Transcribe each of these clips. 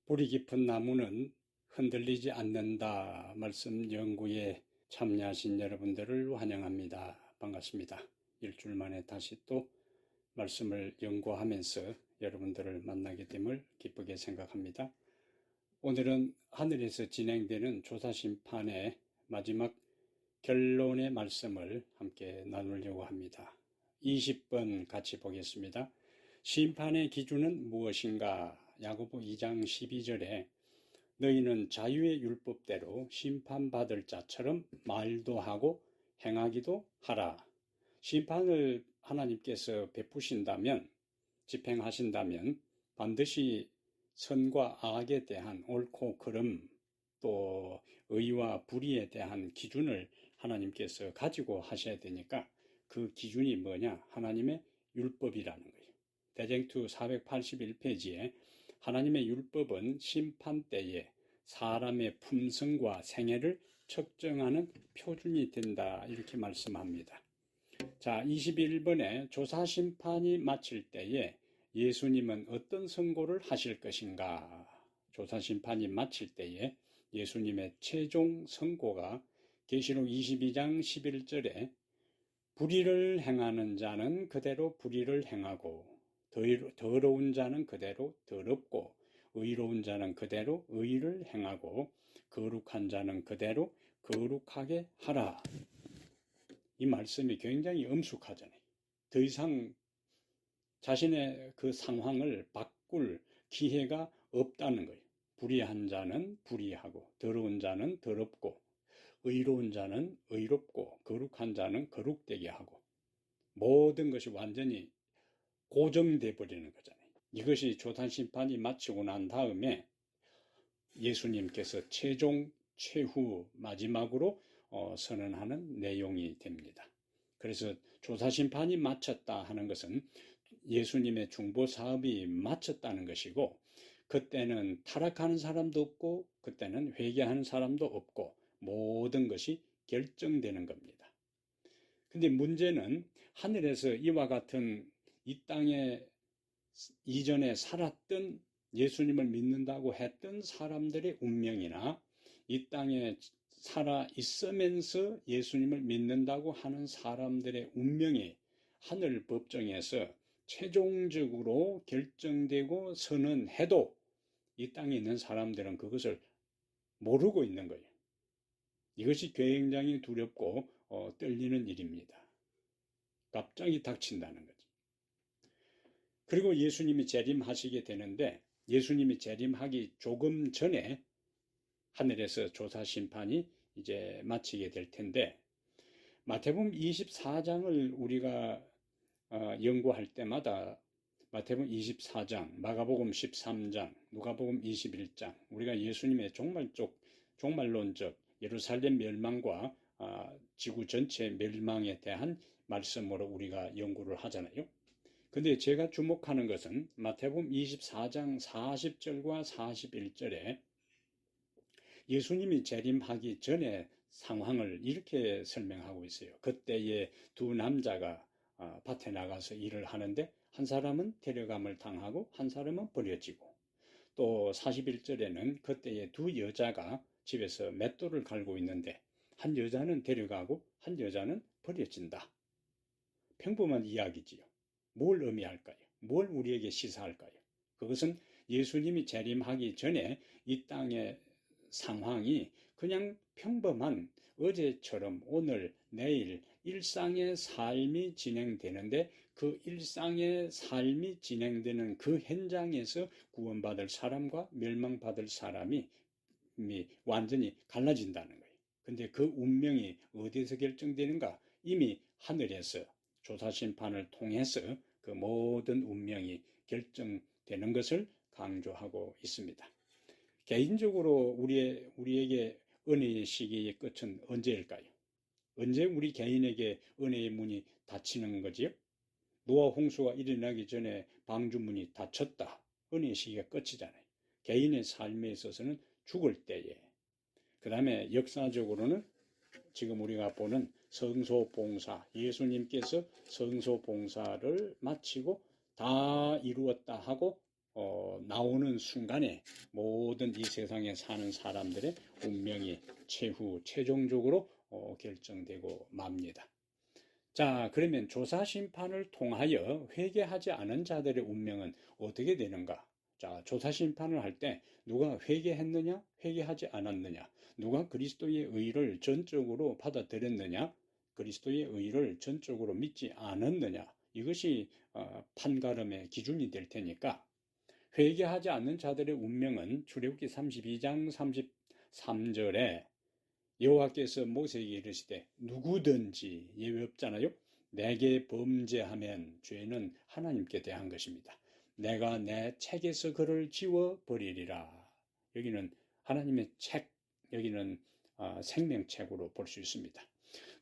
뿌리 깊은 나무는 흔들리지 않는다 말씀 연구에 참여하신 여러분들을 환영합니다. 반갑습니다. 일주일 만에 다시 또 말씀을 연구하면서 여러분들을 만나게 됨을 기쁘게 생각합니다. 오늘은 하늘에서 진행되는 조사심판의 마지막 결론의 말씀을 함께 나누려고 합니다. 20번 같이 보겠습니다. 심판의 기준은 무엇인가? 야고보 2장 12절에 너희는 자유의 율법대로 심판받을 자처럼 말도 하고 행하기도 하라. 심판을 하나님께서 베푸신다면, 집행하신다면 반드시 선과 악에 대한 옳고 그름, 또 의와 불의에 대한 기준을 하나님께서 가지고 하셔야 되니까 그 기준이 뭐냐? 하나님의 율법이라는 거예요. 대쟁투 481페이지에 하나님의 율법은 심판 때에 사람의 품성과 생애를 측정하는 표준이 된다, 이렇게 말씀합니다. 자, 21번에 조사심판이 마칠 때에 예수님은 어떤 선고를 하실 것인가? 조사심판이 마칠 때에 예수님의 최종 선고가 계시록 22장 11절에 불의를 행하는 자는 그대로 불의를 행하고 더러운 자는 그대로 더럽고 의로운 자는 그대로 의를 행하고 거룩한 자는 그대로 거룩하게 하라. 이 말씀이 굉장히 엄숙하잖아요. 더 이상 자신의 그 상황을 바꿀 기회가 없다는 거예요. 불의한 자는 불의하고 더러운 자는 더럽고 의로운 자는 의롭고 거룩한 자는 거룩되게 하고 모든 것이 완전히 고정돼 버리는 거잖아요. 이것이 조단심판이 마치고 난 다음에 예수님께서 최종 최후 마지막으로 선언하는 내용이 됩니다. 그래서 조사심판이 마쳤다 하는 것은 예수님의 중보사업이 마쳤다는 것이고, 그때는 타락하는 사람도 없고 그때는 회개하는 사람도 없고 모든 것이 결정되는 겁니다. 근데 문제는 하늘에서 이와 같은 이 땅에 이전에 살았던 예수님을 믿는다고 했던 사람들의 운명이나 이 땅에 살아 있으면서 예수님을 믿는다고 하는 사람들의 운명이 하늘 법정에서 최종적으로 결정되고 선언해도 이 땅에 있는 사람들은 그것을 모르고 있는 거예요. 이것이 굉장히 두렵고 떨리는 일입니다. 갑자기 닥친다는 거죠. 그리고 예수님이 재림하시게 되는데, 예수님이 재림하기 조금 전에 하늘에서 조사심판이 이제 마치게 될 텐데, 마태복음 24장을 우리가 연구할 때마다 마태복음 24장, 마가복음 13장, 누가복음 21장, 우리가 예수님의 종말론적 예루살렘 멸망과 지구 전체 멸망에 대한 말씀으로 우리가 연구를 하잖아요. 근데 제가 주목하는 것은 마태복음 24장 40절과 41절에 예수님이 재림하기 전에 상황을 이렇게 설명하고 있어요. 그때에 두 남자가 밭에 나가서 일을 하는데 한 사람은 데려감을 당하고 한 사람은 버려지고, 또 41절에는 그때에 두 여자가 집에서 맷돌을 갈고 있는데 한 여자는 데려가고 한 여자는 버려진다. 평범한 이야기지요. 뭘 의미할까요? 뭘 우리에게 시사할까요? 그것은 예수님이 재림하기 전에 이 땅의 상황이 그냥 평범한 어제처럼 오늘, 내일 일상의 삶이 진행되는데, 그 일상의 삶이 진행되는 그 현장에서 구원받을 사람과 멸망받을 사람이 완전히 갈라진다는 거예요. 근데 그 운명이 어디에서 결정되는가? 이미 하늘에서 조사심판을 통해서 그 모든 운명이 결정되는 것을 강조하고 있습니다. 개인적으로 우리에게 은혜의 시기의 끝은 언제일까요? 언제 우리 개인에게 은혜의 문이 닫히는 거지요? 노아 홍수가 일어나기 전에 방주문이 닫혔다. 은혜의 시기가 끝이잖아요. 개인의 삶에 있어서는 죽을 때에. 그 다음에 역사적으로는 지금 우리가 보는 성소봉사, 예수님께서 성소봉사를 마치고 다 이루었다 하고 나오는 순간에 모든 이 세상에 사는 사람들의 운명이 최종적으로 결정되고 맙니다. 자, 그러면 조사 심판을 통하여 회개하지 않은 자들의 운명은 어떻게 되는가? 자, 조사 심판을 할 때 누가 회개했느냐, 회개하지 않았느냐, 누가 그리스도의 의를 전적으로 받아들였느냐, 그리스도의 의를 전적으로 믿지 않았느냐, 이것이 판가름의 기준이 될 테니까 회개하지 않는 자들의 운명은 출애굽기 32장 33절에 여호와께서 모세에게 이르시되 누구든지 예외 없잖아요. 내게 범죄하면 죄는 하나님께 대한 것입니다. 내가 내 책에서 그를 지워버리리라. 여기는 하나님의 책, 여기는 생명책으로 볼 수 있습니다.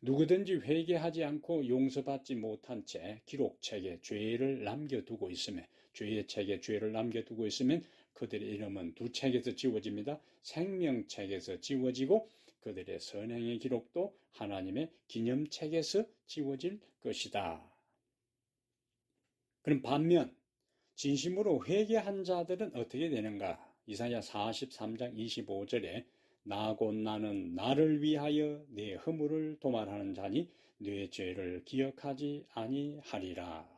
누구든지 회개하지 않고 용서받지 못한 채 기록책에 죄를 남겨두고 있으면, 죄의 책에 죄를 남겨두고 있으면 그들의 이름은 두 책에서 지워집니다. 생명책에서 지워지고 그들의 선행의 기록도 하나님의 기념책에서 지워질 것이다. 그럼 반면 진심으로 회개한 자들은 어떻게 되는가? 이사야 43장 25절에 나 곧 나는 나를 위하여 내 허물을 도말하는 자니 내 죄를 기억하지 아니하리라.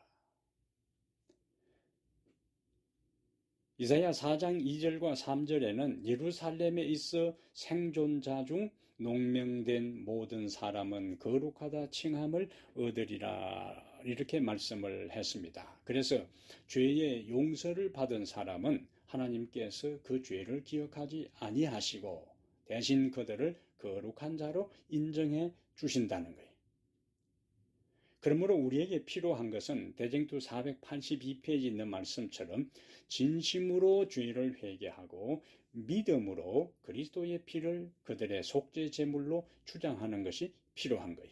이사야 4장 2절과 3절에는 예루살렘에 있어 생존자 중 농명된 모든 사람은 거룩하다 칭함을 얻으리라 이렇게 말씀을 했습니다. 그래서 죄의 용서를 받은 사람은 하나님께서 그 죄를 기억하지 아니하시고 대신 그들을 거룩한 자로 인정해 주신다는 거예요. 그러므로 우리에게 필요한 것은 대쟁투 482페이지 있는 말씀처럼 진심으로 죄를 회개하고 믿음으로 그리스도의 피를 그들의 속죄 제물로 주장하는 것이 필요한 거예요.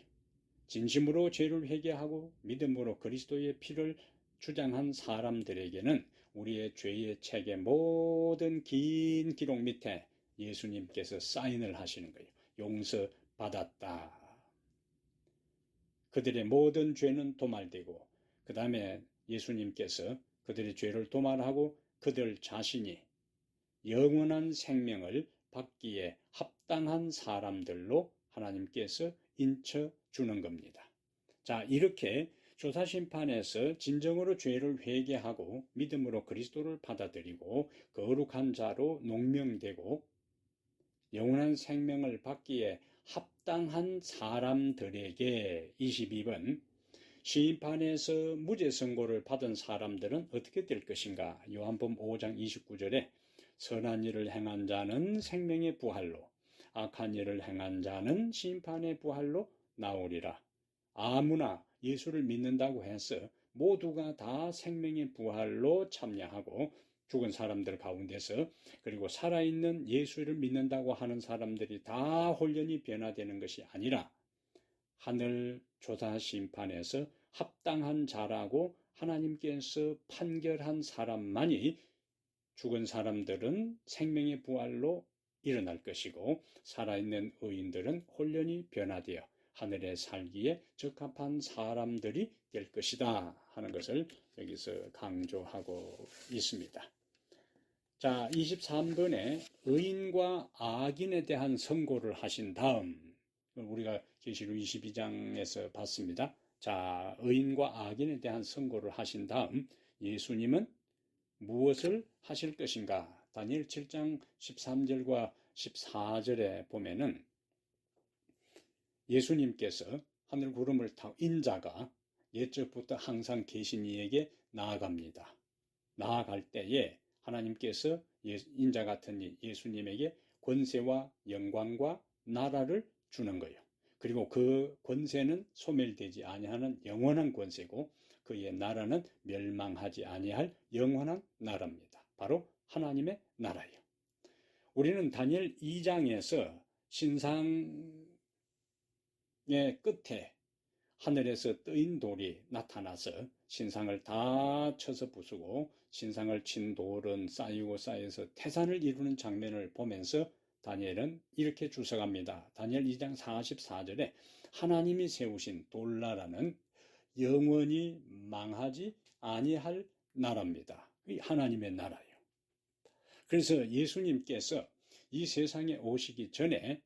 진심으로 죄를 회개하고 믿음으로 그리스도의 피를 주장한 사람들에게는 우리의 죄의 책의 모든 긴 기록 밑에 예수님께서 사인을 하시는 거예요. 용서받았다. 그들의 모든 죄는 도말되고 그 다음에 예수님께서 그들의 죄를 도말하고 그들 자신이 영원한 생명을 받기에 합당한 사람들로 하나님께서 인쳐주는 겁니다. 자, 이렇게 조사심판에서 진정으로 죄를 회개하고 믿음으로 그리스도를 받아들이고 거룩한 자로 농명되고 영원한 생명을 받기에 합당한 사람들에게 22번 심판에서 무죄 선고를 받은 사람들은 어떻게 될 것인가? 요한복음 5장 29절에 선한 일을 행한 자는 생명의 부활로 악한 일을 행한 자는 심판의 부활로 나오리라. 아무나 예수를 믿는다고 해서 모두가 다 생명의 부활로 참여하고 죽은 사람들 가운데서 그리고 살아있는 예수를 믿는다고 하는 사람들이 다 홀연히 변화되는 것이 아니라 하늘 조사 심판에서 합당한 자라고 하나님께서 판결한 사람만이 죽은 사람들은 생명의 부활로 일어날 것이고 살아있는 의인들은 홀연히 변화되어 하늘에 살기에 적합한 사람들이 될 것이다 하는 것을 여기서 강조하고 있습니다. 자, 23번에 의인과 악인에 대한 선고를 하신 다음 우리가 계시록 22장에서 봤습니다. 자, 의인과 악인에 대한 선고를 하신 다음 예수님은 무엇을 하실 것인가? 다니엘 7장 13절과 14절에 보면은 예수님께서 하늘 구름을 타고 인자가 옛적부터 항상 계신 이에게 나아갑니다. 나아갈 때에 하나님께서 인자 같은 이 예수님에게 권세와 영광과 나라를 주는 거예요. 그리고 그 권세는 소멸되지 아니하는 영원한 권세고 그의 나라는 멸망하지 아니할 영원한 나라입니다. 바로 하나님의 나라예요. 우리는 다니엘 2장에서 신상의 끝에 하늘에서 뜨인 돌이 나타나서 신상을 다 쳐서 부수고 신상을 친 돌은 쌓이고 쌓여서 태산을 이루는 장면을 보면서 다니엘은 이렇게 주석합니다. 다니엘 2장 44절에 하나님이 세우신 돌나라는 영원히 망하지 아니할 나라입니다. 하나님의 나라예요. 그래서 예수님께서 이 세상에 오시기 전에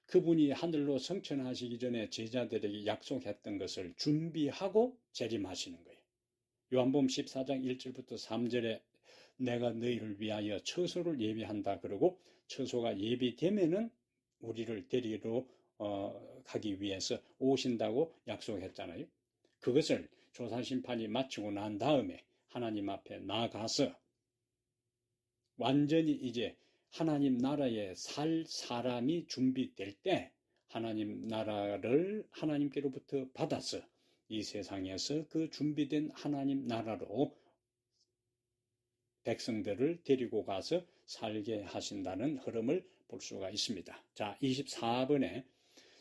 그분이 하늘로 승천하시기 전에 제자들에게 약속했던 것을 준비하고 재림하시는 거예요. 요한복음 14장 1절부터 3절에 내가 너희를 위하여 처소를 예비한다 그러고 처소가 예비되면은 우리를 데리러 가기 위해서 오신다고 약속했잖아요. 그것을 조사심판이 마치고 난 다음에 하나님 앞에 나가서 완전히 이제 하나님 나라에 살 사람이 준비될 때 하나님 나라를 하나님께로부터 받아서 이 세상에서 그 준비된 하나님 나라로 백성들을 데리고 가서 살게 하신다는 흐름을 볼 수가 있습니다. 자, 24번에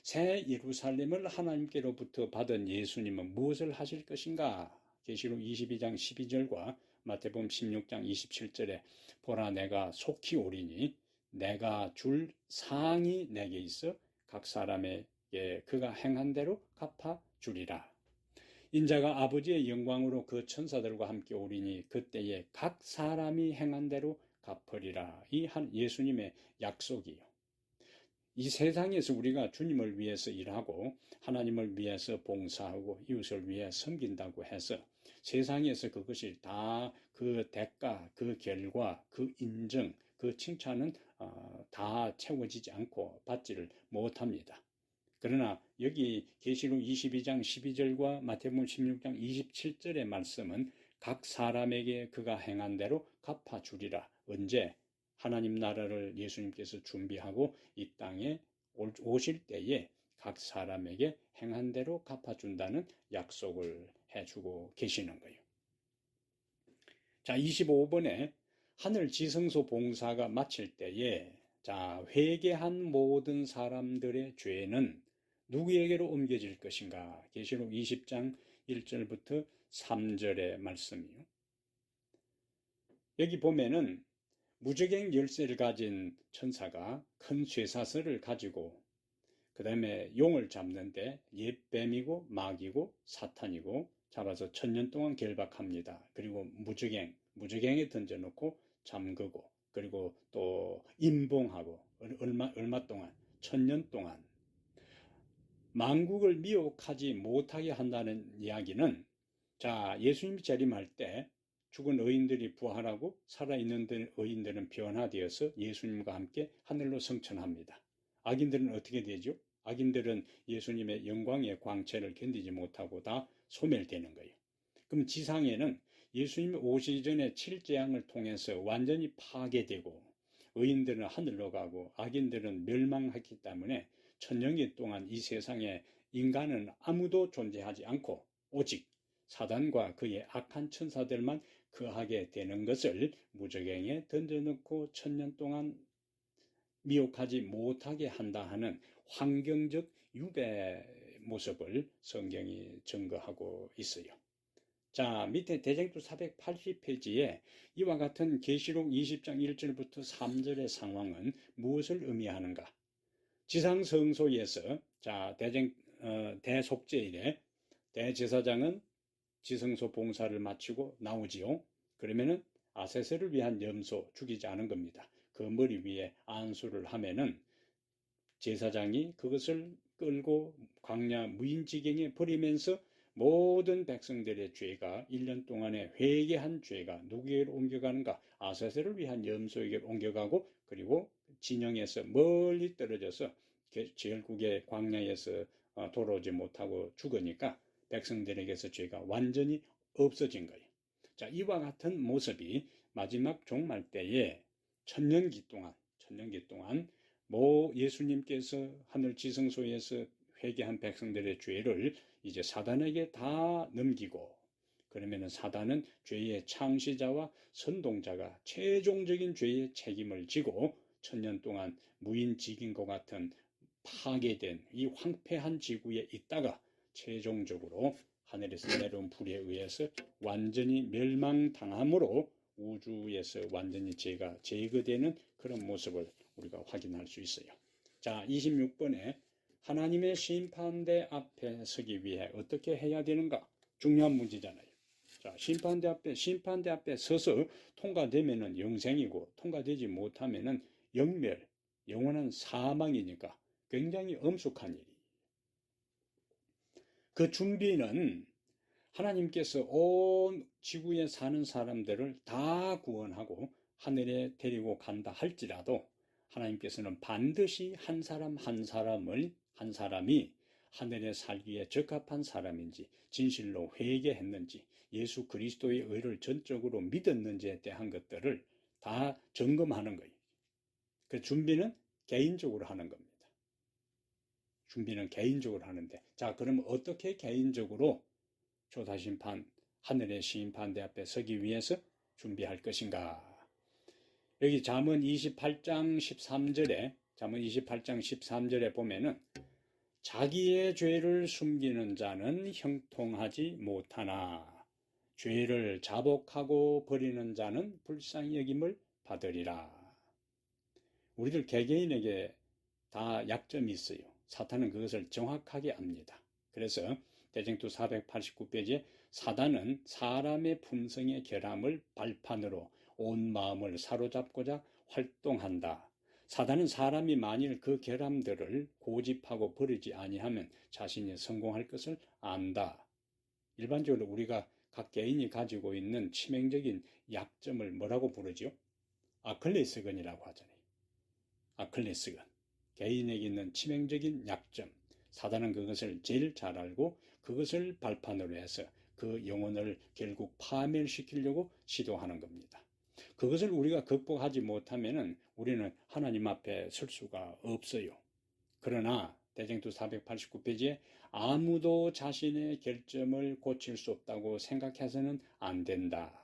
새 예루살렘을 하나님께로부터 받은 예수님은 무엇을 하실 것인가? 계시록 22장 12절과 마태복음 16장 27절에 보라 내가 속히 오리니 내가 줄 상이 내게 있어 각 사람에게 그가 행한 대로 갚아 주리라. 인자가 아버지의 영광으로 그 천사들과 함께 오리니 그때에 각 사람이 행한 대로 갚으리라. 이 한 예수님의 약속이요. 이 세상에서 우리가 주님을 위해서 일하고 하나님을 위해서 봉사하고 이웃을 위해 섬긴다고 해서 세상에서 그것이 다 그 대가, 그 결과, 그 인정, 그 칭찬은 다 채워지지 않고 받지를 못합니다. 그러나 여기 계시록 22장 12절과 마태복음 16장 27절의 말씀은 각 사람에게 그가 행한 대로 갚아주리라. 언제? 하나님 나라를 예수님께서 준비하고 이 땅에 오실 때에 각 사람에게 행한 대로 갚아준다는 약속을 해주고 계시는 거예요. 자, 25번에 하늘 지성소 봉사가 마칠 때에 자, 회개한 모든 사람들의 죄는 누구에게로 옮겨질 것인가? 계시록 20장 1절부터 3절의 말씀이요. 여기 보면은 무저갱 열쇠를 가진 천사가 큰 쇠사슬을 가지고 그 다음에 용을 잡는데 옛 뱀이고 마귀고 사탄이고 잡아서 1000년 동안 결박합니다. 그리고 무저갱에 던져놓고 잠그고 그리고 또 임봉하고 얼마 동안 1000년 동안 만국을 미혹하지 못하게 한다는 이야기는 자 예수님이 재림할 때 죽은 의인들이 부활하고 살아있는 의인들은 변화되어서 예수님과 함께 하늘로 승천합니다. 악인들은 어떻게 되죠? 악인들은 예수님의 영광의 광채를 견디지 못하고 다 소멸되는 거예요. 그럼 지상에는 예수님이 오시기 전에 7재앙을 통해서 완전히 파괴되고 의인들은 하늘로 가고 악인들은 멸망했기 때문에 1000년기 동안 이 세상에 인간은 아무도 존재하지 않고 오직 사단과 그의 악한 천사들만 거하게 되는 것을 무저갱에 던져놓고 1000년 동안 미혹하지 못하게 한다 하는 환경적 유배 모습을 성경이 증거하고 있어요. 자, 밑에 대쟁투 480페이지에 이와 같은 계시록 20장 1절부터 3절의 상황은 무엇을 의미하는가? 지상성소에서 자 대속죄일에 대제사장은 지성소 봉사를 마치고 나오지요. 그러면은 아세스를 위한 염소 죽이지 않은 겁니다. 그 머리 위에 안수를 하면은 제사장이 그것을 끌고 광야 무인지경에 버리면서 모든 백성들의 죄가 1년 동안에 회개한 죄가 누구에게로 옮겨가는가? 아세스를 위한 염소에게로 옮겨가고 그리고 진영에서 멀리 떨어져서 결국에 광야에서 돌아오지 못하고 죽으니까 백성들에게서 죄가 완전히 없어진 거예요. 자, 이와 같은 모습이 마지막 종말 때에 천년기 동안 예수님께서 하늘 지성소에서 회개한 백성들의 죄를 이제 사단에게 다 넘기고 그러면은 사단은 죄의 창시자와 선동자가 최종적인 죄의 책임을 지고 1000년 동안 무인지긴과 같은 파괴된 이 황폐한 지구에 있다가 최종적으로 하늘에서 내려온 불에 의해서 완전히 멸망당함으로 우주에서 완전히 죄가 제거되는 그런 모습을 우리가 확인할 수 있어요. 자, 26번에 하나님의 심판대 앞에 서기 위해 어떻게 해야 되는가? 중요한 문제잖아요. 자, 심판대 앞에 서서 통과되면은 영생이고, 통과되지 못하면은 영멸, 영원한 사망이니까 굉장히 엄숙한 일이. 그 준비는 하나님께서 온 지구에 사는 사람들을 다 구원하고 하늘에 데리고 간다 할지라도 하나님께서는 반드시 한 사람 한 사람이 하늘에 살기에 적합한 사람인지, 진실로 회개했는지, 예수 그리스도의 의를 전적으로 믿었는지에 대한 것들을 다 점검하는 거예요. 그 준비는 개인적으로 하는 겁니다. 준비는 개인적으로 하는데, 자, 그럼 어떻게 개인적으로 조사심판, 하늘의 심판대 앞에 서기 위해서 준비할 것인가? 여기 잠언 28장 13절에 보면은 자기의 죄를 숨기는 자는 형통하지 못하나 죄를 자복하고 버리는 자는 불쌍히 여김을 받으리라. 우리들 개개인에게 다 약점이 있어요. 사탄은 그것을 정확하게 압니다. 그래서 대쟁투 489페이지에 사단은 사람의 품성의 결함을 발판으로 온 마음을 사로잡고자 활동한다. 사단은 사람이 만일 그 결함들을 고집하고 버리지 아니하면 자신이 성공할 것을 안다. 일반적으로 우리가 각 개인이 가지고 있는 치명적인 약점을 뭐라고 부르죠? 아킬레스건이라고 하잖아요. 아킬레스건. 개인에게 있는 치명적인 약점. 사단은 그것을 제일 잘 알고 그것을 발판으로 해서 그 영혼을 결국 파멸시키려고 시도하는 겁니다. 그것을 우리가 극복하지 못하면 우리는 하나님 앞에 설 수가 없어요. 그러나 대쟁투 489페이지에 아무도 자신의 결점을 고칠 수 없다고 생각해서는 안 된다.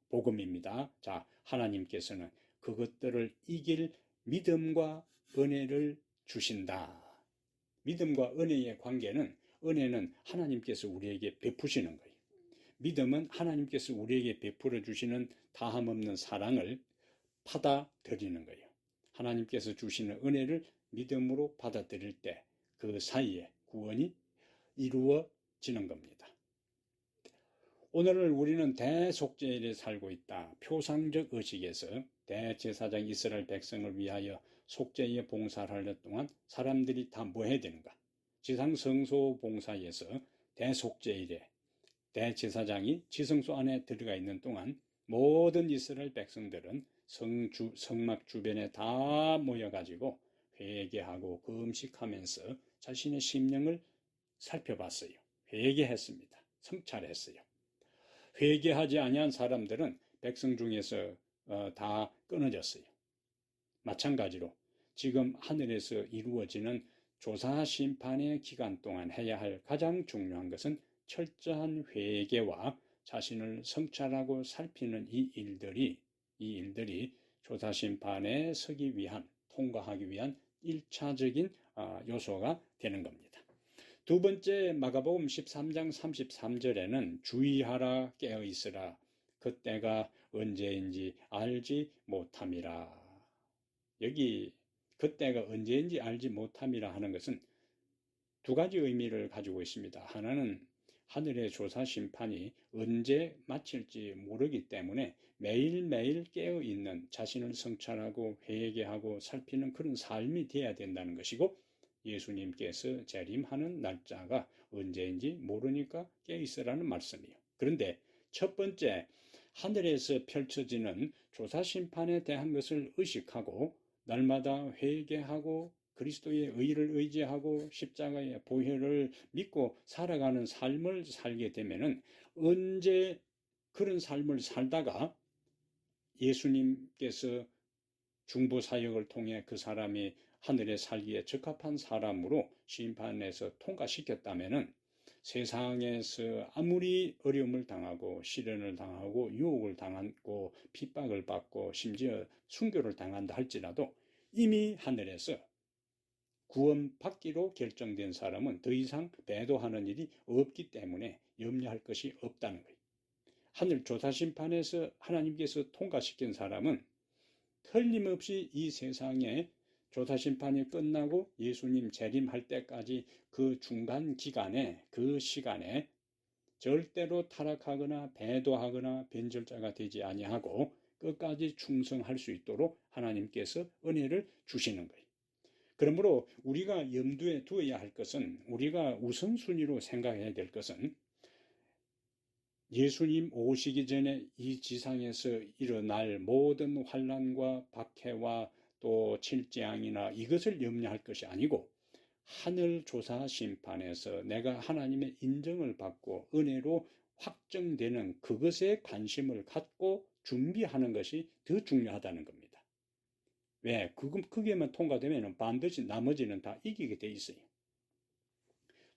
복음입니다. 자, 하나님께서는 그것들을 이길 믿음과 은혜를 주신다. 믿음과 은혜의 관계는, 은혜는 하나님께서 우리에게 베푸시는 거예요. 믿음은 하나님께서 우리에게 베풀어 주시는 다함없는 사랑을 받아들이는 거예요. 하나님께서 주시는 은혜를 믿음으로 받아들일 때 그 사이에 구원이 이루어지는 겁니다. 오늘 우리는 대속죄일에 살고 있다. 표상적 의식에서 대제사장 이스라엘 백성을 위하여 속죄의 봉사를 하는 동안 사람들이 다 뭐 해야 되는가? 지상성소 봉사에서 대속죄일에 대제사장이 지성소 안에 들어가 있는 동안 모든 이스라엘 백성들은 성막 주변에 다 모여가지고 회개하고 금식하면서 자신의 심령을 살펴봤어요. 회개했습니다. 성찰했어요. 회개하지 아니한 사람들은 백성 중에서 다 끊어졌어요. 마찬가지로 지금 하늘에서 이루어지는 조사 심판의 기간 동안 해야 할 가장 중요한 것은 철저한 회개와 자신을 성찰하고 살피는 이 일들이 조사 심판에 서기 위한, 통과하기 위한 1차적인 요소가 되는 겁니다. 두 번째, 마가복음 13장 33절에는 주의하라, 깨어있으라, 그때가 언제인지 알지 못함이라. 여기 그때가 언제인지 알지 못함이라 하는 것은 두 가지 의미를 가지고 있습니다. 하나는 하늘의 조사 심판이 언제 마칠지 모르기 때문에 매일매일 깨어있는, 자신을 성찰하고 회개하고 살피는 그런 삶이 되어야 된다는 것이고, 예수님께서 재림하는 날짜가 언제인지 모르니까 깨어있으라는 말씀이에요. 그런데 첫 번째, 하늘에서 펼쳐지는 조사 심판에 대한 것을 의식하고 날마다 회개하고 그리스도의 의를 의지하고 십자가의 보혈을 믿고 살아가는 삶을 살게 되면은, 언제 그런 삶을 살다가 예수님께서 중보 사역을 통해 그 사람이 하늘에 살기에 적합한 사람으로 심판에서 통과시켰다면은 세상에서 아무리 어려움을 당하고 시련을 당하고 유혹을 당하고 핍박을 받고 심지어 순교를 당한다 할지라도 이미 하늘에서 구원받기로 결정된 사람은 더 이상 배도하는 일이 없기 때문에 염려할 것이 없다는 거예요. 하늘 조사심판에서 하나님께서 통과시킨 사람은 틀림없이 이 세상에 조사심판이 끝나고 예수님 재림할 때까지 그 중간 기간에, 그 시간에 절대로 타락하거나 배도하거나 변절자가 되지 아니하고 끝까지 충성할 수 있도록 하나님께서 은혜를 주시는 거예요. 그러므로 우리가 염두에 두어야 할 것은, 우리가 우선순위로 생각해야 될 것은, 예수님 오시기 전에 이 지상에서 일어날 모든 환난과 박해와 또 칠재앙이나 이것을 염려할 것이 아니고, 하늘 조사 심판에서 내가 하나님의 인정을 받고 은혜로 확정되는 그것에 관심을 갖고 준비하는 것이 더 중요하다는 겁니다. 왜? 그게만 통과되면 반드시 나머지는 다 이기게 돼 있어요.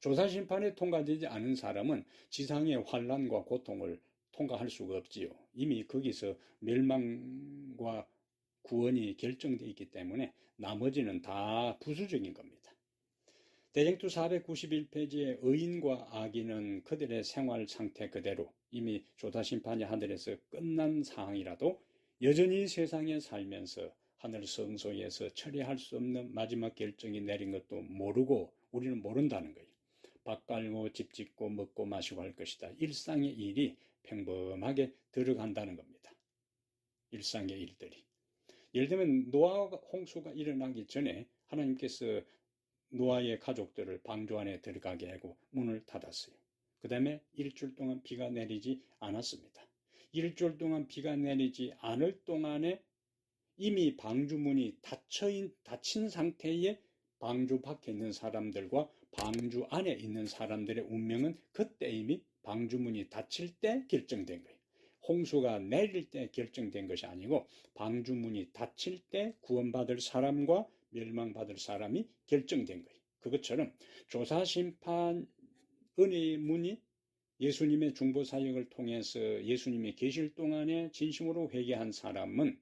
조사심판에 통과되지 않은 사람은 지상의 환난과 고통을 통과할 수가 없지요. 이미 거기서 멸망과 구원이 결정되어 있기 때문에 나머지는 다 부수적인 겁니다. 대쟁투 491페이지에 의인과 악인은 그들의 생활 상태 그대로 이미 조사심판이 하늘에서 끝난 상황이라도 여전히 세상에 살면서 하늘 성소에서 처리할 수 없는 마지막 결정이 내린 것도 모르고 우리는 모른다는 거예요. 밥 깔고 집 짓고 먹고 마시고 할 것이다. 일상의 일이 평범하게 들어간다는 겁니다. 일상의 일들이. 예를 들면 노아 홍수가 일어나기 전에 하나님께서 노아의 가족들을 방주 안에 들어가게 하고 문을 닫았어요. 그 다음에 일주일 동안 비가 내리지 않았습니다. 일주일 동안 비가 내리지 않을 동안에 이미 방주문이 닫힌 상태의 방주 밖에 있는 사람들과 방주 안에 있는 사람들의 운명은 그때 이미 방주문이 닫힐 때 결정된 거예요. 홍수가 내릴 때 결정된 것이 아니고 방주문이 닫힐 때 구원받을 사람과 멸망받을 사람이 결정된 거예요. 그것처럼 조사심판 은혜의 문이 예수님의 중보사역을 통해서 예수님이 계실 동안에 진심으로 회개한 사람은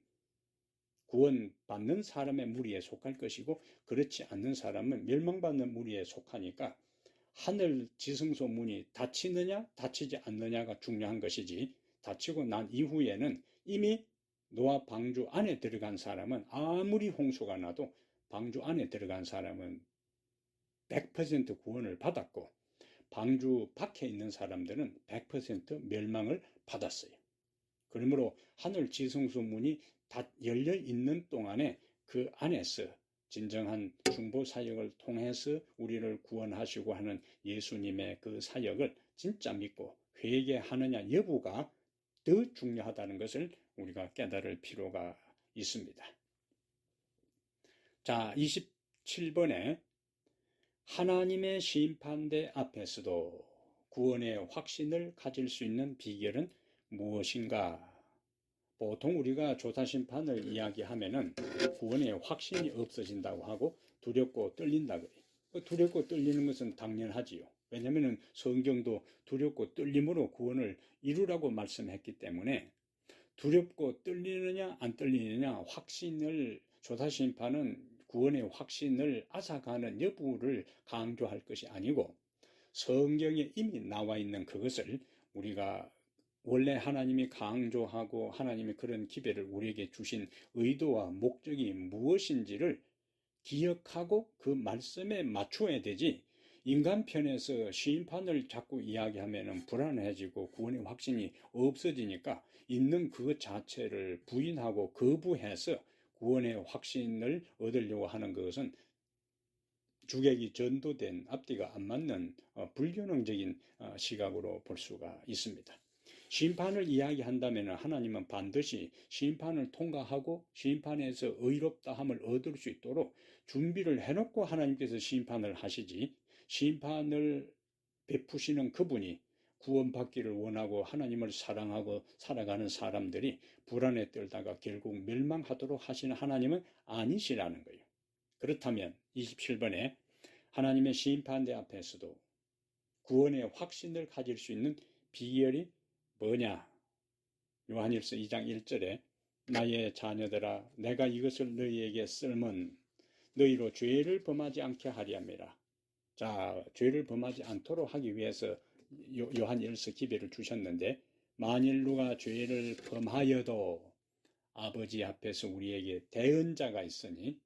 구원받는 사람의 무리에 속할 것이고 그렇지 않는 사람은 멸망받는 무리에 속하니까 하늘 지성소 문이 닫히느냐 닫히지 않느냐가 중요한 것이지 닫히고 난 이후에는 이미 노아 방주 안에 들어간 사람은 아무리 홍수가 나도 방주 안에 들어간 사람은 100% 구원을 받았고 방주 밖에 있는 사람들은 100% 멸망을 받았어요. 그러므로 하늘 지성소 문이 다 열려 있는 동안에 그 안에서 진정한 중보 사역을 통해서 우리를 구원하시고 하는 예수님의 그 사역을 진짜 믿고 회개하느냐 여부가 더 중요하다는 것을 우리가 깨달을 필요가 있습니다. 자, 27번에 하나님의 심판대 앞에서도 구원의 확신을 가질 수 있는 비결은 무엇인가? 보통 우리가 조사심판을 이야기하면은 구원의 확신이 없어진다고 하고 두렵고 떨린다고 해요. 두렵고 떨리는 것은 당연하지요. 왜냐하면 성경도 두렵고 떨림으로 구원을 이루라고 말씀했기 때문에 두렵고 떨리느냐 안 떨리느냐 확신을 조사심판은 구원의 확신을 앗아가는 여부를 강조할 것이 아니고 성경에 이미 나와 있는 그것을 우리가 원래 하나님이 강조하고 하나님이 그런 기별을 우리에게 주신 의도와 목적이 무엇인지를 기억하고 그 말씀에 맞춰야 되지 인간 편에서 심판을 자꾸 이야기하면 불안해지고 구원의 확신이 없어지니까 있는 그것 자체를 부인하고 거부해서 구원의 확신을 얻으려고 하는 것은 주객이 전도된 앞뒤가 안 맞는 불균형적인 시각으로 볼 수가 있습니다. 심판을 이야기한다면 하나님은 반드시 심판을 통과하고 심판에서 의롭다함을 얻을 수 있도록 준비를 해놓고 하나님께서 심판을 하시지 심판을 베푸시는 그분이 구원받기를 원하고 하나님을 사랑하고 살아가는 사람들이 불안에 떨다가 결국 멸망하도록 하시는 하나님은 아니시라는 거예요. 그렇다면 27번에 하나님의 심판대 앞에서도 구원의 확신을 가질 수 있는 비결이 뭐냐? 요한일서 2장 1절에 나의 자녀들아 내가 이것을 너희에게 쓸면 너희로 죄를 범하지 않게 하리함이라. 자, 죄를 범하지 않도록 하기 위해서 요한일서 기별을 주셨는데 만일 누가 죄를 범하여도 아버지 앞에서 우리에게 대언자가 있으니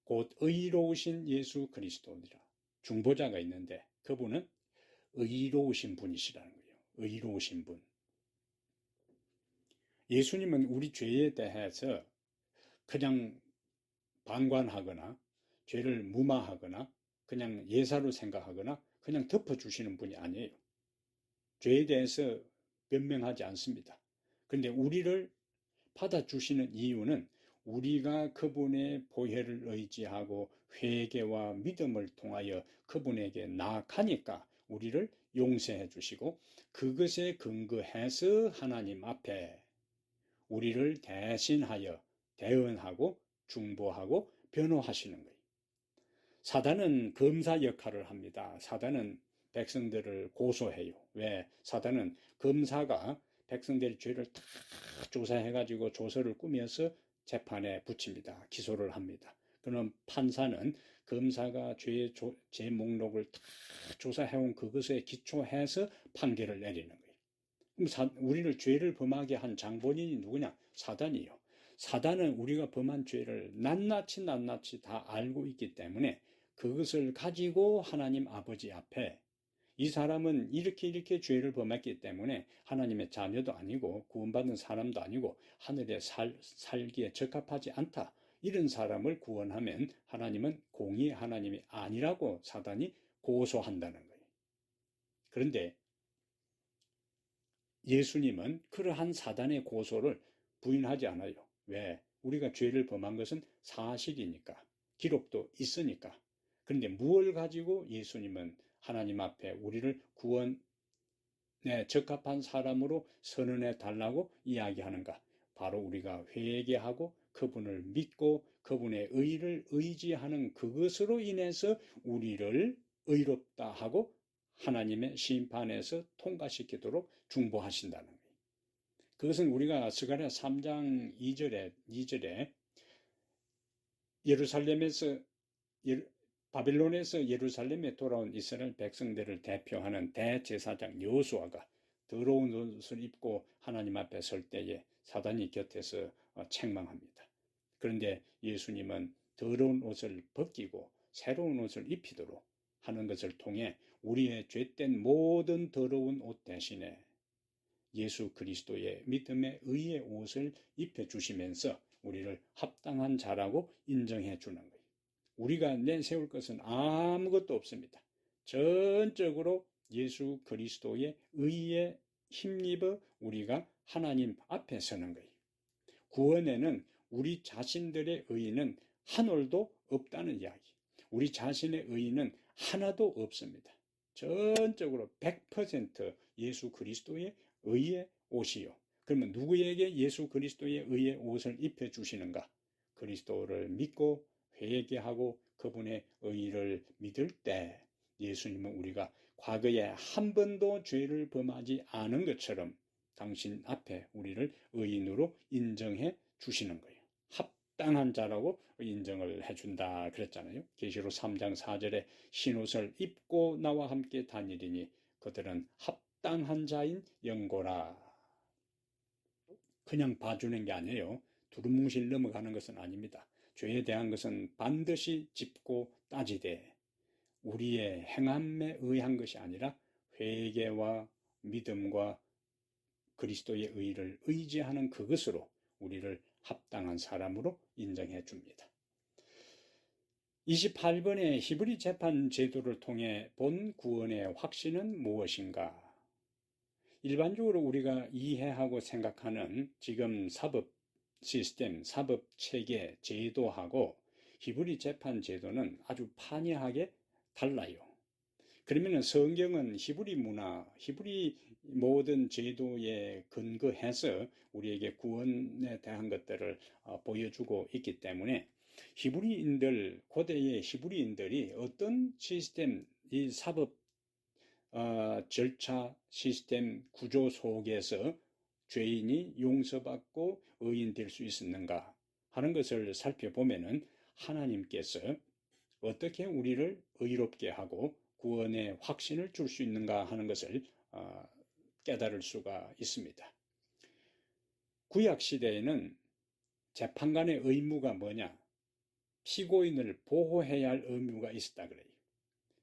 곧 의로우신 예수 그리스도니라. 중보자가 있는데 그분은 의로우신 분이시라는 거예요. 의로우신 분. 예수님은 우리 죄에 대해서 그냥 방관하거나 죄를 무마하거나 그냥 예사로 생각하거나 그냥 덮어주시는 분이 아니에요. 죄에 대해서 변명하지 않습니다. 그런데 우리를 받아주시는 이유는 우리가 그분의 보혈을 의지하고 회개와 믿음을 통하여 그분에게 나아가니까 우리를 용서해 주시고 그것에 근거해서 하나님 앞에 우리를 대신하여 대언하고 중보하고 변호하시는 거예요. 사단은 검사 역할을 합니다. 사단은 백성들을 고소해요. 왜? 사단은 검사가 백성들의 죄를 다 조사해가지고 조서를 꾸며서 재판에 붙입니다. 기소를 합니다. 그럼 판사는 검사가 죄 목록을 다 조사해온 그것에 기초해서 판결을 내리는 거예요. 그럼 우리를 죄를 범하게 한 장본인이 누구냐? 사단이요. 사단은 우리가 범한 죄를 낱낱이 다 알고 있기 때문에 그것을 가지고 하나님 아버지 앞에 이 사람은 이렇게 죄를 범했기 때문에 하나님의 자녀도 아니고 구원받은 사람도 아니고 하늘에 살기에 적합하지 않다. 이런 사람을 구원하면 하나님은 공의의 하나님이 아니라고 사단이 고소한다는 거예요. 그런데 예수님은 그러한 사단의 고소를 부인하지 않아요. 왜? 우리가 죄를 범한 것은 사실이니까. 기록도 있으니까. 그런데 무엇을 가지고 예수님은 하나님 앞에 우리를 구원에 적합한 사람으로 선언해 달라고 이야기하는가? 바로 우리가 회개하고 그분을 믿고 그분의 의를 의지하는 그것으로 인해서 우리를 의롭다 하고 하나님의 심판에서 통과시키도록 중보하신다는 거예요. 그것은 우리가 스가랴 3장 2절에 바빌론에서 예루살렘에 돌아온 이스라엘 백성들을 대표하는 대제사장 여호수아가 더러운 옷을 입고 하나님 앞에 설 때에 사단이 곁에서 책망합니다. 그런데 예수님은 더러운 옷을 벗기고 새로운 옷을 입히도록 하는 것을 통해 우리의 죄된 모든 더러운 옷 대신에 예수 그리스도의 믿음의 의의 옷을 입혀주시면서 우리를 합당한 자라고 인정해 주는 거예요. 우리가 내세울 것은 아무것도 없습니다. 전적으로 예수 그리스도의 의에 힘입어 우리가 하나님 앞에 서는 거예요. 구원에는 우리 자신들의 의는 한 올도 없다는 이야기. 우리 자신의 의는 하나도 없습니다. 전적으로 100% 예수 그리스도의 의의 옷이요. 그러면 누구에게 예수 그리스도의 의의 옷을 입혀주시는가? 그리스도를 믿고 회개하고 그분의 의를 믿을 때 예수님은 우리가 과거에 한 번도 죄를 범하지 않은 것처럼 당신 앞에 우리를 의인으로 인정해 주시는 거예요. 합당한 자라고 인정을 해준다 그랬잖아요. 계시록 3장 4절에 흰옷을 입고 나와 함께 다니리니 그들은 합당한 자인 영고라. 그냥 봐주는 게 아니에요. 두루뭉실 넘어가는 것은 아닙니다. 죄에 대한 것은 반드시 짚고 따지되 우리의 행함에 의한 것이 아니라 회개와 믿음과 그리스도의 의를 의지하는 그것으로 우리를 합당한 사람으로 인정해 줍니다. 28번의 히브리 재판 제도를 통해 본 구원의 확신은 무엇인가? 일반적으로 우리가 이해하고 생각하는 지금 사법 시스템, 사법 체계, 제도하고 히브리 재판 제도는 아주 판이하게 달라요. 그러면 성경은 히브리 문화, 히브리 모든 제도에 근거해서 우리에게 구원에 대한 것들을 보여주고 있기 때문에 고대의 히브리인들이 어떤 시스템, 이 사법 절차, 시스템, 구조 속에서 죄인이 용서받고 의인 될 수 있었는가 하는 것을 살펴보면은 하나님께서 어떻게 우리를 의롭게 하고 구원의 확신을 줄 수 있는가 하는 것을 깨달을 수가 있습니다. 구약시대에는 재판관의 의무가 뭐냐? 피고인을 보호해야 할 의무가 있었다 그래요.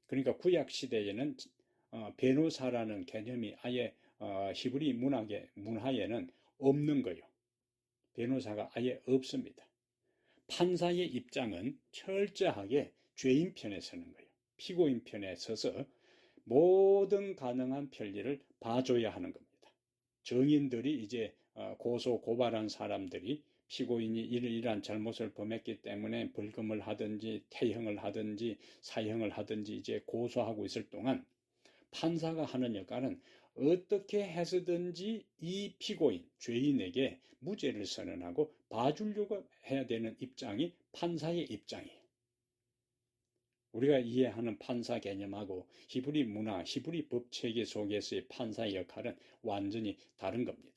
그러니까 구약시대에는 변호사라는 개념이 아예 히브리 문화에는 없는 거예요. 변호사가 아예 없습니다. 판사의 입장은 철저하게 죄인 편에 서는 거예요. 피고인 편에 서서 모든 가능한 편리를 봐줘야 하는 겁니다. 정인들이 이제 고소 고발한 사람들이 피고인이 이러이러한 잘못을 범했기 때문에 벌금을 하든지 태형을 하든지 사형을 하든지 이제 고소하고 있을 동안 판사가 하는 역할은 어떻게 해서든지 이 피고인, 죄인에게 무죄를 선언하고 봐주려고 해야 되는 입장이 판사의 입장이에요. 우리가 이해하는 판사 개념하고 히브리 문화, 히브리 법 체계 속에서의 판사의 역할은 완전히 다른 겁니다.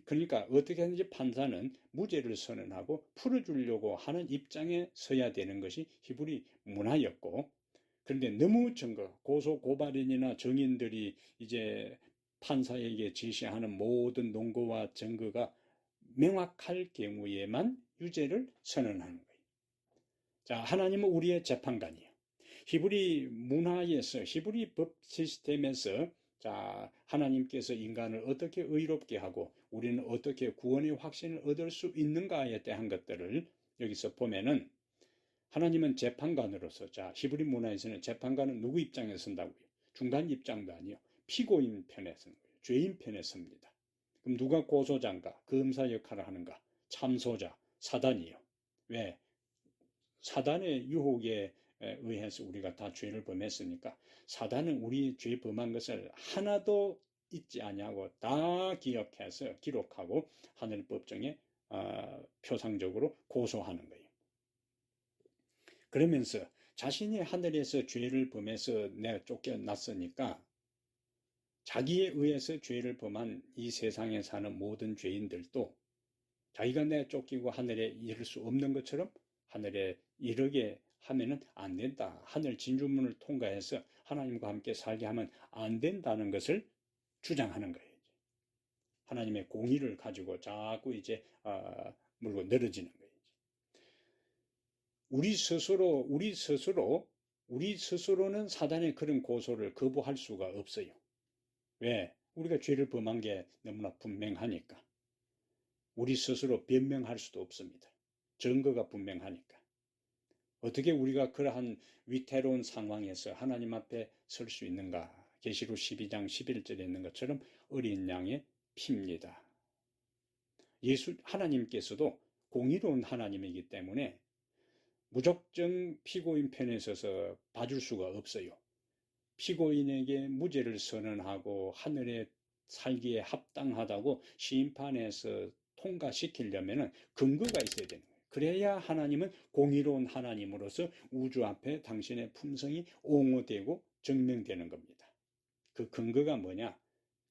그러니까 어떻게 하든지 판사는 무죄를 선언하고 풀어주려고 하는 입장에 서야 되는 것이 히브리 문화였고, 그런데 너무 고소 고발인이나 정인들이 이제 판사에게 제시하는 모든 논거와 증거가 명확할 경우에만 유죄를 선언하는 거예요. 자, 하나님은 우리의 재판관이에요. 히브리 문화에서, 히브리 법 시스템에서 자, 하나님께서 인간을 어떻게 의롭게 하고 우리는 어떻게 구원의 확신을 얻을 수 있는가에 대한 것들을 여기서 보면은 하나님은 재판관으로서, 자, 히브리 문화에서는 재판관은 누구 입장에 선다고요? 중간 입장도 아니요. 피고인 편에 서는 거예요. 죄인 편에 섭니다. 그럼 누가 고소자인가? 검사 역할을 하는가? 참소자, 사단이요. 왜? 사단의 유혹에 의해서 우리가 다 죄를 범했으니까 사단은 우리 죄 범한 것을 하나도 잊지 아니하고 다 기억해서 기록하고 하늘 법정에 표상적으로 고소하는 거예요. 그러면서 자신이 하늘에서 죄를 범해서 내가 쫓겨났으니까 자기에 의해서 죄를 범한 이 세상에 사는 모든 죄인들도 자기가 내가 쫓기고 하늘에 이를 수 없는 것처럼 하늘에 이르게 하면은 안 된다. 하늘 진주문을 통과해서 하나님과 함께 살게 하면 안 된다는 것을 주장하는 거예요. 하나님의 공의를 가지고 자꾸 이제 물고 늘어지는 거예요. 우리 스스로는 사단의 그런 고소를 거부할 수가 없어요. 왜? 우리가 죄를 범한 게 너무나 분명하니까. 우리 스스로 변명할 수도 없습니다. 증거가 분명하니까. 어떻게 우리가 그러한 위태로운 상황에서 하나님 앞에 설 수 있는가? 계시록 12장 11절에 있는 것처럼 어린 양의 피입니다. 하나님께서도 공의로운 하나님이기 때문에 무작정 피고인 편에 서서 봐줄 수가 없어요. 피고인에게 무죄를 선언하고 하늘에 살기에 합당하다고 심판에서 통과시키려면 근거가 있어야 되는 거예요. 그래야 하나님은 공의로운 하나님으로서 우주 앞에 당신의 품성이 옹호되고 증명되는 겁니다. 그 근거가 뭐냐?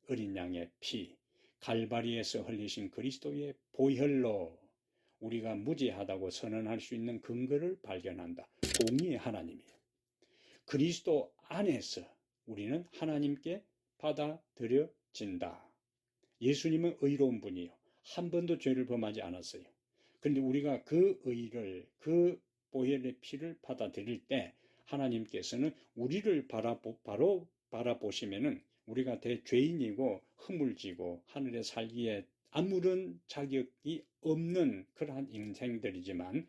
어린 양의 피, 갈바리에서 흘리신 그리스도의 보혈로 우리가 무죄하다고 선언할 수 있는 근거를 발견한다. 공의의 하나님이에요. 그리스도 안에서 우리는 하나님께 받아들여진다. 예수님은 의로운 분이에요. 한 번도 죄를 범하지 않았어요. 그런데 우리가 그 의를, 그 보혈의 피를 받아들일 때 하나님께서는 우리를 바로 바라보시면은 우리가 대죄인이고 허물지고 하늘에 살기에 아무런 자격이 없는 그러한 인생들이지만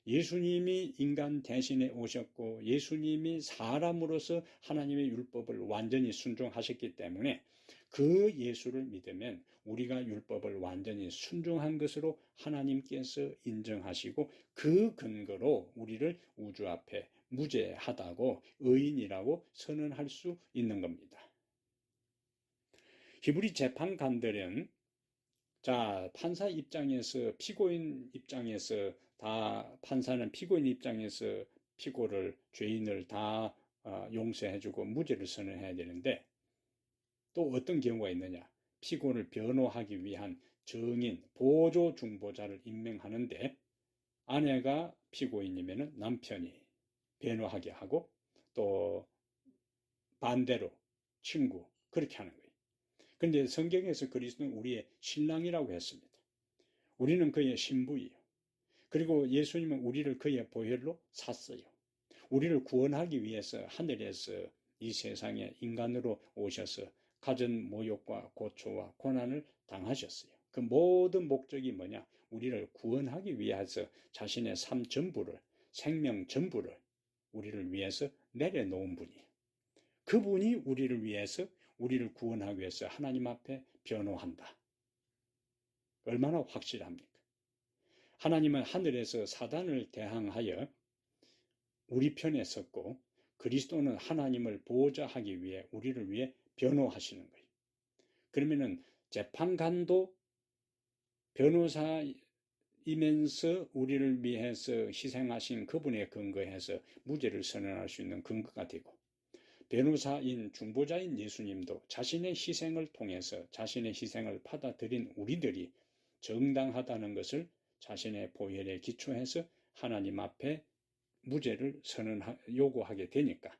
예수님이 인간 대신에 오셨고 예수님이 사람으로서 하나님의 율법을 완전히 순종하셨기 때문에 그 예수를 믿으면 우리가 율법을 완전히 순종한 것으로 하나님께서 인정하시고 그 근거로 우리를 우주 앞에 무죄하다고 의인이라고 선언할 수 있는 겁니다. 히브리 재판관들은 자, 판사 입장에서 피고인 입장에서 다 판사는 피고인 입장에서 피고를 죄인을 다 용서해주고 무죄를 선언해야 되는데 또 어떤 경우가 있느냐? 피고를 변호하기 위한 증인, 보조 중보자를 임명하는데 아내가 피고인이면 남편이 변호하게 하고 또 반대로 친구 그렇게 하는 거예요. 그런데 성경에서 그리스도는 우리의 신랑이라고 했습니다. 우리는 그의 신부이요. 그리고 예수님은 우리를 그의 보혈로 샀어요. 우리를 구원하기 위해서 하늘에서 이 세상에 인간으로 오셔서 갖은 모욕과 고초와 고난을 당하셨어요. 그 모든 목적이 뭐냐? 우리를 구원하기 위해서 자신의 삶 전부를, 생명 전부를 우리를 위해서 내려놓은 분이에요. 그분이 우리를 위해서, 우리를 구원하기 위해서 하나님 앞에 변호한다. 얼마나 확실합니까? 하나님은 하늘에서 사단을 대항하여 우리 편에 섰고, 그리스도는 하나님을 보호자하기 위해 우리를 위해 변호하시는 거예요. 그러면은 재판관도 변호사이면서 우리를 위해서 희생하신 그분에 근거해서 무죄를 선언할 수 있는 근거가 되고, 변호사인 중보자인 예수님도 자신의 희생을 통해서 자신의 희생을 받아들인 우리들이 정당하다는 것을 자신의 보혈에 기초해서 하나님 앞에 무죄를 요구하게 되니까,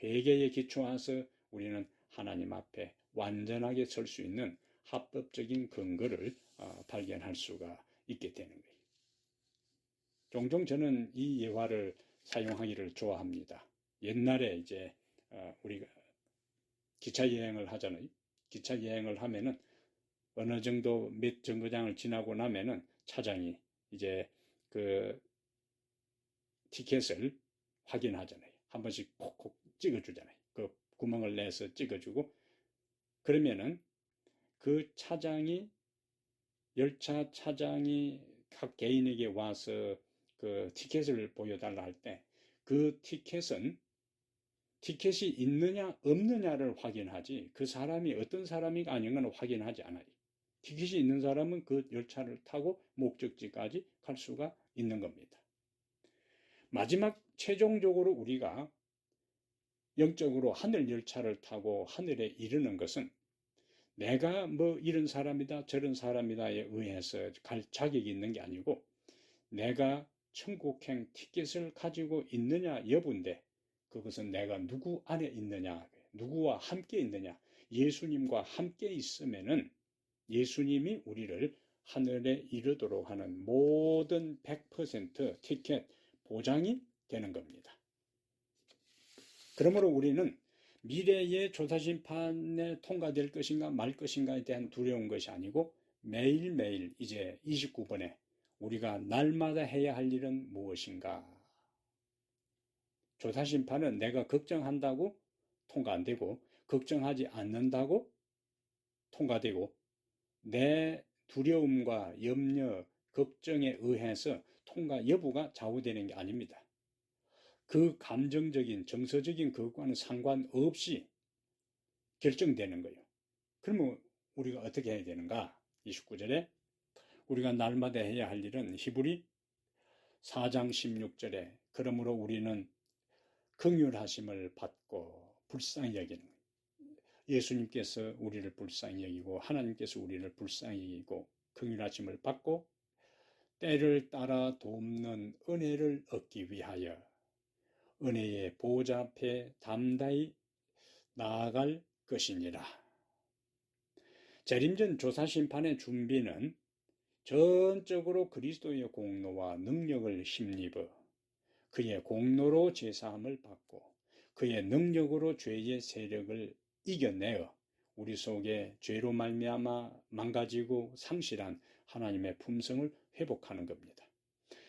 회개에 기초해서 우리는 하나님 앞에 완전하게 설 수 있는 합법적인 근거를 발견할 수가 있게 되는 거예요. 종종 저는 이 예화를 사용하기를 좋아합니다. 옛날에 이제 우리가 기차 여행을 하잖아요. 기차 여행을 하면은 어느 정도 몇 정거장을 지나고 나면은 차장이 이제 그 티켓을 확인하잖아요. 한 번씩 콕콕 찍어주잖아요. 그 구멍을 내서 찍어주고, 그러면은 그 차장이, 열차 차장이 각 개인에게 와서 그 티켓을 보여달라 할 때, 그 티켓이 있느냐 없느냐를 확인하지, 그 사람이 어떤 사람이 아닌 건 확인하지 않아요. 티켓이 있는 사람은 그 열차를 타고 목적지까지 갈 수가 있는 겁니다. 마지막 최종적으로 우리가 영적으로 하늘 열차를 타고 하늘에 이르는 것은 내가 뭐 이런 사람이다 저런 사람이다에 의해서 갈 자격이 있는 게 아니고, 내가 천국행 티켓을 가지고 있느냐 여부인데, 그것은 내가 누구 안에 있느냐, 누구와 함께 있느냐. 예수님과 함께 있으면은 예수님이 우리를 하늘에 이르도록 하는 모든 100% 티켓 보장이 되는 겁니다. 그러므로 우리는 미래의 조사심판에 통과될 것인가 말 것인가에 대한 두려운 것이 아니고, 매일매일 이제 29번에 우리가 날마다 해야 할 일은 무엇인가. 조사심판은 내가 걱정한다고 통과 안 되고, 걱정하지 않는다고 통과되고, 내 두려움과 염려, 걱정에 의해서 통과 여부가 좌우되는 게 아닙니다. 그 감정적인, 정서적인 것과는 상관없이 결정되는 거예요. 그러면 우리가 어떻게 해야 되는가? 29절에 우리가 날마다 해야 할 일은 히브리 4장 16절에 그러므로 우리는 긍휼하심을 받고 불쌍히 여기는 거예요. 예수님께서 우리를 불쌍히 여기고 하나님께서 우리를 불쌍히 여기고 긍휼하심을 받고 때를 따라 돕는 은혜를 얻기 위하여 은혜의 보호자 앞에 담대히 나아갈 것이니라. 재림전 조사심판의 준비는 전적으로 그리스도의 공로와 능력을 힘입어 그의 공로로 제사함을 받고 그의 능력으로 죄의 세력을 이겨내어 우리 속에 죄로 말미암아 망가지고 상실한 하나님의 품성을 회복하는 겁니다.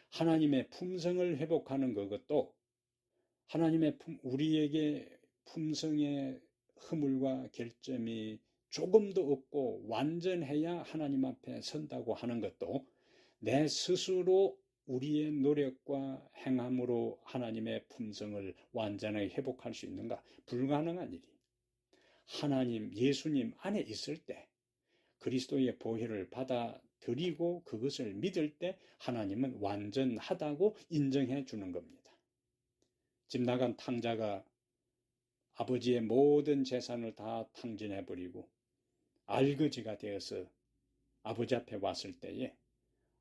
하나님의 품성을 회복하는 그것도 우리에게 품성의 허물과 결점이 조금도 없고 완전해야 하나님 앞에 선다고 하는 것도 내 스스로 우리의 노력과 행함으로 하나님의 품성을 완전하게 회복할 수 있는가? 불가능한 일이. 하나님, 예수님 안에 있을 때 그리스도의 보혈을 받아들이고 그것을 믿을 때 하나님은 완전하다고 인정해 주는 겁니다. 집 나간 탕자가 아버지의 모든 재산을 다 탕진해버리고 알거지가 되어서 아버지 앞에 왔을 때에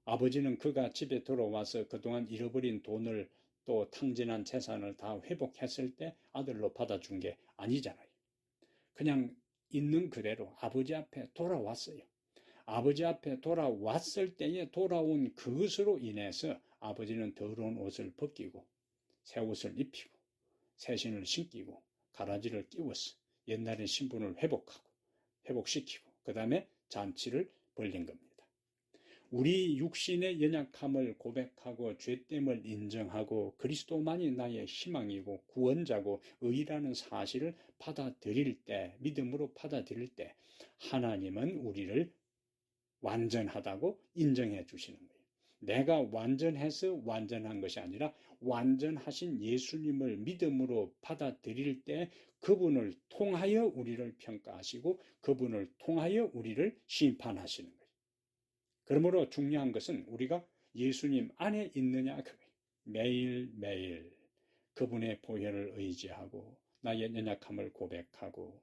아버지는 그가 집에 돌아와서 그동안 잃어버린 돈을 또 탕진한 재산을 다 회복했을 때 아들로 받아준 게 아니잖아요. 그냥 있는 그대로 아버지 앞에 돌아왔어요. 아버지 앞에 돌아왔을 때에 돌아온 그것으로 인해서 아버지는 더러운 옷을 벗기고 새 옷을 입히고 새 신을 신기고 가라지를 끼웠어. 옛날의 신분을 회복시키고 그 다음에 잔치를 벌린 겁니다. 우리 육신의 연약함을 고백하고 죄됨을 인정하고 그리스도만이 나의 희망이고 구원자고 의라는 사실을 받아들일 때, 믿음으로 받아들일 때 하나님은 우리를 완전하다고 인정해 주시는 거예요. 내가 완전해서 완전한 것이 아니라 완전하신 예수님을 믿음으로 받아들일 때 그분을 통하여 우리를 평가하시고 그분을 통하여 우리를 심판하시는 거예요. 그러므로 중요한 것은 우리가 예수님 안에 있느냐 그거예요. 매일매일 그분의 보혈을 의지하고 나의 연약함을 고백하고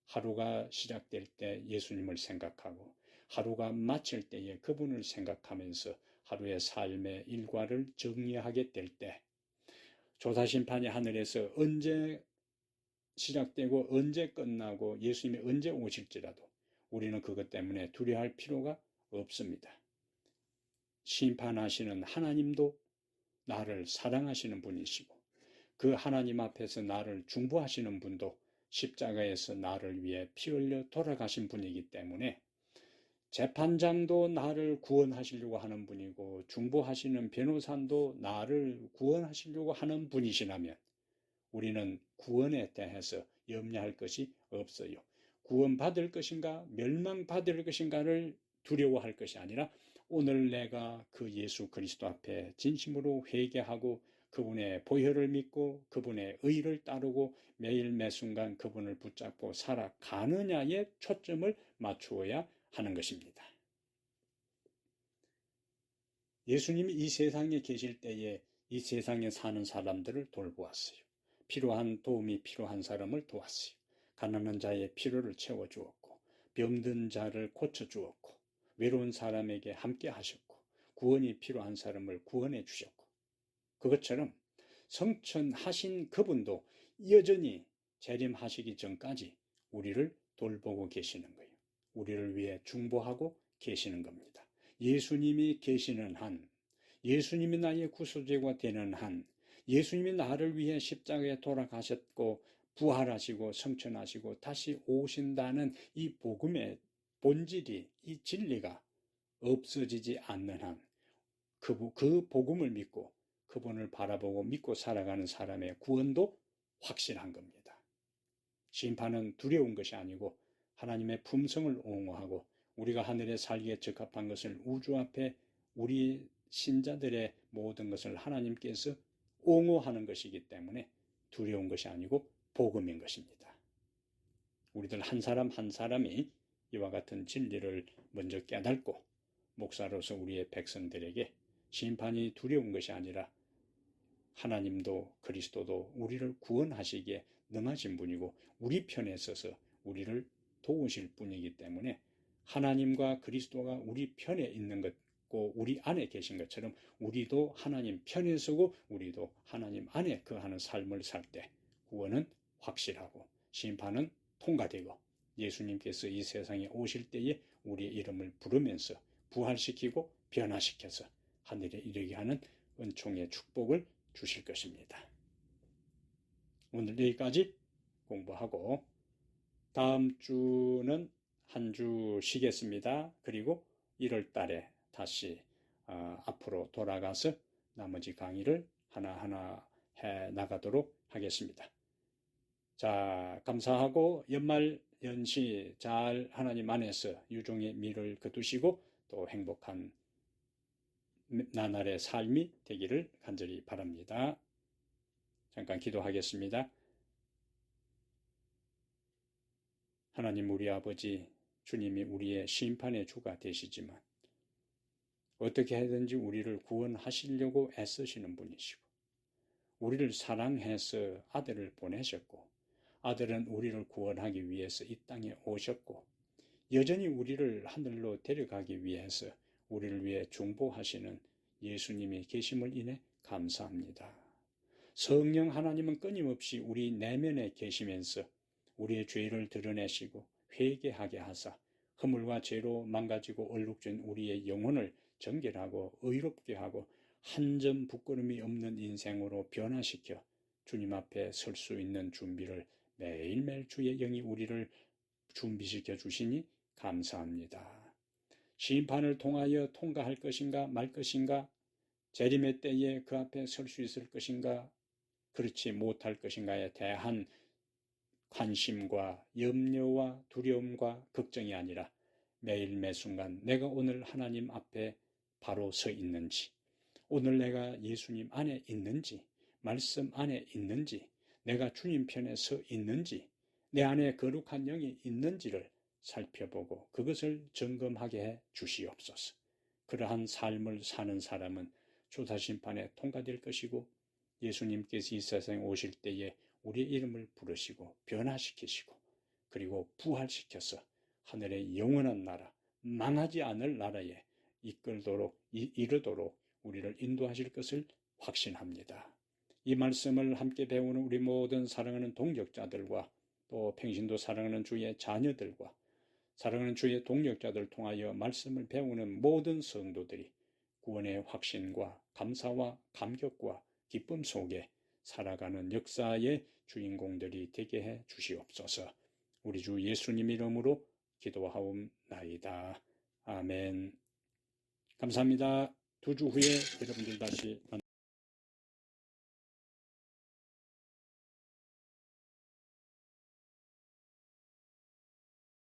하루가 시작될 때 예수님을 생각하고 하루가 마칠 때에 그분을 생각하면서 하루의 삶의 일과를 정리하게 될 때 조사심판이 하늘에서 언제 시작되고 언제 끝나고 예수님이 언제 오실지라도 우리는 그것 때문에 두려워할 필요가 없습니다. 심판하시는 하나님도 나를 사랑하시는 분이시고 그 하나님 앞에서 나를 중보하시는 분도 십자가에서 나를 위해 피 흘려 돌아가신 분이기 때문에 재판장도 나를 구원하시려고 하는 분이고 중보하시는 변호사도 나를 구원하시려고 하는 분이시라면 우리는 구원에 대해서 염려할 것이 없어요. 구원받을 것인가 멸망받을 것인가를 두려워할 것이 아니라 오늘 내가 그 예수 그리스도 앞에 진심으로 회개하고 그분의 보혈을 믿고 그분의 의를 따르고 매일 매순간 그분을 붙잡고 살아가느냐에 초점을 맞추어야 하는 것입니다. 예수님이 이 세상에 계실 때에 이 세상에 사는 사람들을 돌보았어요. 필요한 도움이 필요한 사람을 도왔어요. 가난한 자의 필요를 채워주었고 병든 자를 고쳐주었고 외로운 사람에게 함께 하셨고 구원이 필요한 사람을 구원해 주셨고 그것처럼 성천하신 그분도 여전히 재림하시기 전까지 우리를 돌보고 계시는 거예요. 우리를 위해 중보하고 계시는 겁니다. 예수님이 계시는 한, 예수님이 나의 구속제가 되는 한, 예수님이 나를 위해 십자가에 돌아가셨고 부활하시고 성천하시고 다시 오신다는 이 복음의 본질이, 이 진리가 없어지지 않는 한 그 복음을 믿고 그분을 바라보고 믿고 살아가는 사람의 구원도 확실한 겁니다. 심판은 두려운 것이 아니고 하나님의 품성을 옹호하고 우리가 하늘에 살기에 적합한 것을 우주 앞에 우리 신자들의 모든 것을 하나님께서 옹호하는 것이기 때문에 두려운 것이 아니고 복음인 것입니다. 우리들 한 사람 한 사람이 이와 같은 진리를 먼저 깨닫고 목사로서 우리의 백성들에게 심판이 두려운 것이 아니라 하나님도 그리스도도 우리를 구원하시기에 능하신 분이고 우리 편에 서서 우리를 도우실 분이기 때문에 하나님과 그리스도가 우리 편에 있는 것고 우리 안에 계신 것처럼 우리도 하나님 편에 서고 우리도 하나님 안에 거하는 삶을 살 때 구원은 확실하고 심판은 통과되고 예수님께서 이 세상에 오실 때에 우리의 이름을 부르면서 부활시키고 변화시켜서 하늘에 이르게 하는 은총의 축복을 주실 것입니다. 오늘 여기까지 공부하고 다음 주는 한 주 쉬겠습니다. 그리고 1월 달에 다시 앞으로 돌아가서 나머지 강의를 하나하나 해 나가도록 하겠습니다. 자, 감사하고 연말 연시 잘 하나님 안에서 유종의 미를 거두시고 또 행복한 나날의 삶이 되기를 간절히 바랍니다. 잠깐 기도하겠습니다. 하나님 우리 아버지 주님이 우리의 심판의 주가 되시지만 어떻게 하든지 우리를 구원하시려고 애쓰시는 분이시고 우리를 사랑해서 아들을 보내셨고 아들은 우리를 구원하기 위해서 이 땅에 오셨고 여전히 우리를 하늘로 데려가기 위해서 우리를 위해 중보하시는 예수님이 계심을 인해 감사합니다. 성령 하나님은 끊임없이 우리 내면에 계시면서 우리의 죄를 드러내시고 회개하게 하사 허물과 죄로 망가지고 얼룩진 우리의 영혼을 정결하고 의롭게 하고 한 점 부끄러움이 없는 인생으로 변화시켜 주님 앞에 설 수 있는 준비를 매일매일 주의 영이 우리를 준비시켜 주시니 감사합니다. 심판을 통하여 통과할 것인가 말 것인가, 재림의 때에 그 앞에 설 수 있을 것인가 그렇지 못할 것인가에 대한 관심과 염려와 두려움과 걱정이 아니라 매일 매순간 내가 오늘 하나님 앞에 바로 서 있는지, 오늘 내가 예수님 안에 있는지, 말씀 안에 있는지, 내가 주님 편에 서 있는지, 내 안에 거룩한 영이 있는지를 살펴보고 그것을 점검하게 해 주시옵소서. 그러한 삶을 사는 사람은 조사심판에 통과될 것이고, 예수님께서 이 세상에 오실 때에 우리의 이름을 부르시고 변화시키시고 그리고 부활시켜서 하늘의 영원한 나라, 망하지 않을 나라에 이르도록 우리를 인도하실 것을 확신합니다. 이 말씀을 함께 배우는 우리 모든 사랑하는 동역자들과 또 평신도 사랑하는 주의 자녀들과 사랑하는 주의 동역자들 통하여 말씀을 배우는 모든 성도들이 구원의 확신과 감사와 감격과 기쁨 속에 살아가는 역사의 주인공들이 되게 해 주시옵소서. 우리 주 예수님 이름으로 기도하옵나이다. 아멘. 감사합니다. 2주 후에 여러분들 다시 만나뵙겠습니다.